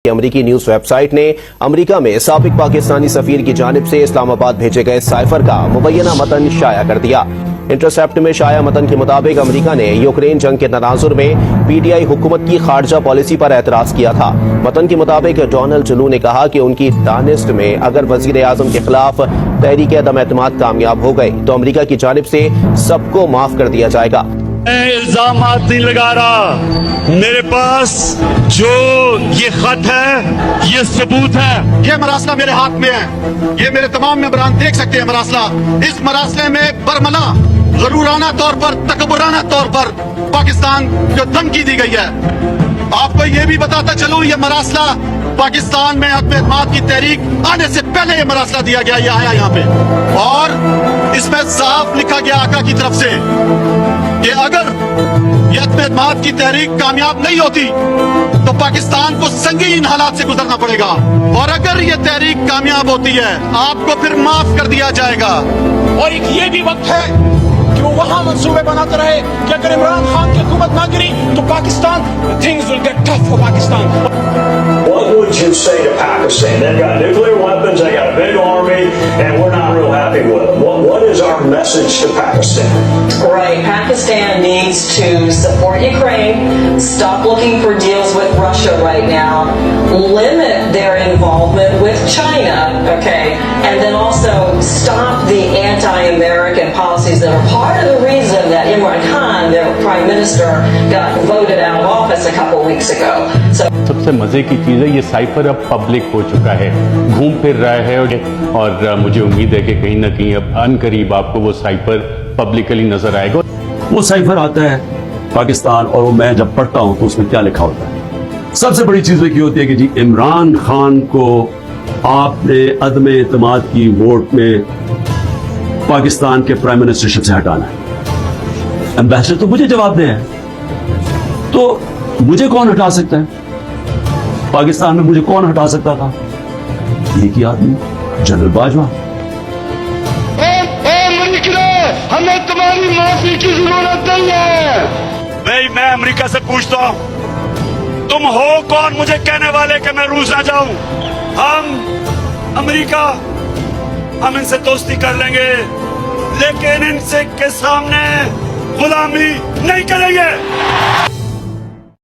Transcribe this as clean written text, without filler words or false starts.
امریکی news web site نے امریکہ میں سابق پاکستانی سفیر کی جانب سے اسلام آباد بھیجے گئے سائفر کا مبینہ متن شائع کر دیا۔ انٹرسیپٹ میں شائع متن کے مطابق امریکہ نے یوکرین جنگ کے تناظر میں پی ٹی آئی حکومت کی خارجہ پالیسی پر اعتراض کیا تھا۔ متن کے مطابق ڈونلڈ ٹرمپ نے کہا کہ ان کی دانشٹ میں اگر وزیر اعظم کے خلاف تحریک عدم اعتماد کامیاب ہو گئی تو امریکہ کی جانب سے سب کو معاف کر دیا جائے گا۔ میں الزامات نہیں لگا رہا، میرے پاس جو یہ خط ہے یہ ثبوت ہے۔ یہ مراسلہ میرے ہاتھ میں ہے، یہ میرے تمام ممبران دیکھ سکتے ہیں مراسلہ۔ اس مراسلے میں برملا غرورانہ طور پر، تکبرانہ طور پر پاکستان کو دھمکی دی گئی ہے۔ آپ کو یہ بھی بتاتا چلوں، یہ مراسلہ پاکستان میں عدم اعتماد کی تحریک آنے سے پہلے یہ مراسلہ دیا گیا، یہ آیا یہاں پہ، اور اس میں صاف لکھا گیا آقا کی طرف سے کہ اگر یہ عدم اعتماد کی تحریک کامیاب نہیں ہوتی تو پاکستان کو سنگین حالات سے گزرنا پڑے گا، اور اگر یہ تحریک کامیاب ہوتی ہے آپ کو پھر معاف کر دیا جائے گا۔ اور ایک یہ بھی وقت ہے کہ وہ وہاں منصوبے بناتا رہے کہ اگر عمران خان کی حکومت نہ گری تو Pakistan things will get tough for Pakistan. What would you say to Pakistan? They've got nuclear weapons, they got a big army, and we're not real happy with it. What is our message to Pakistan? Right. Pakistan needs to support Ukraine, stop looking for deals with Russia right now, limit their involvement with China, okay, and then also stop the anti-American policies that are part of the reason that Imran Khan, their prime minister, got voted out of office a couple weeks ago. So سب سے مزے کی چیز ہے یہ cipher اب public ہو چکا ہے، گھوم پھر رہا ہے، اور مجھے امید ہے کہ کہیں نہ کہیں اب ان قریب آپ کو وہ سائفر پبلکلی نظر آئے گا۔ وہ سائفر آتا ہے پاکستان، اور وہ میں جب پڑھتا ہوں تو اس میں کیا لکھا ہوتا ہے؟ سب سے بڑی چیز یہ ہوتی ہے کہ جی عمران خان کو آپ نے عدم اعتماد کی ووٹ میں پاکستان کے پرائم منسٹرشپ سے ہٹانا ہے۔ ایمبیسڈر تو مجھے جواب دے ہے، تو مجھے کون ہٹا سکتا ہے؟ پاکستان میں مجھے کون ہٹا سکتا تھا؟ ایک ہی آدمی، جنرل باجوہ۔ ہمیں تمہاری معافی کی ضرورت نہیں ہے۔ میں امریکہ سے پوچھتا ہوں تم ہو کون مجھے کہنے والے کہ میں روس نہ جاؤں؟ امریکہ ہم ان سے دوستی کر لیں گے لیکن ان سے کے سامنے غلامی نہیں کریں گے۔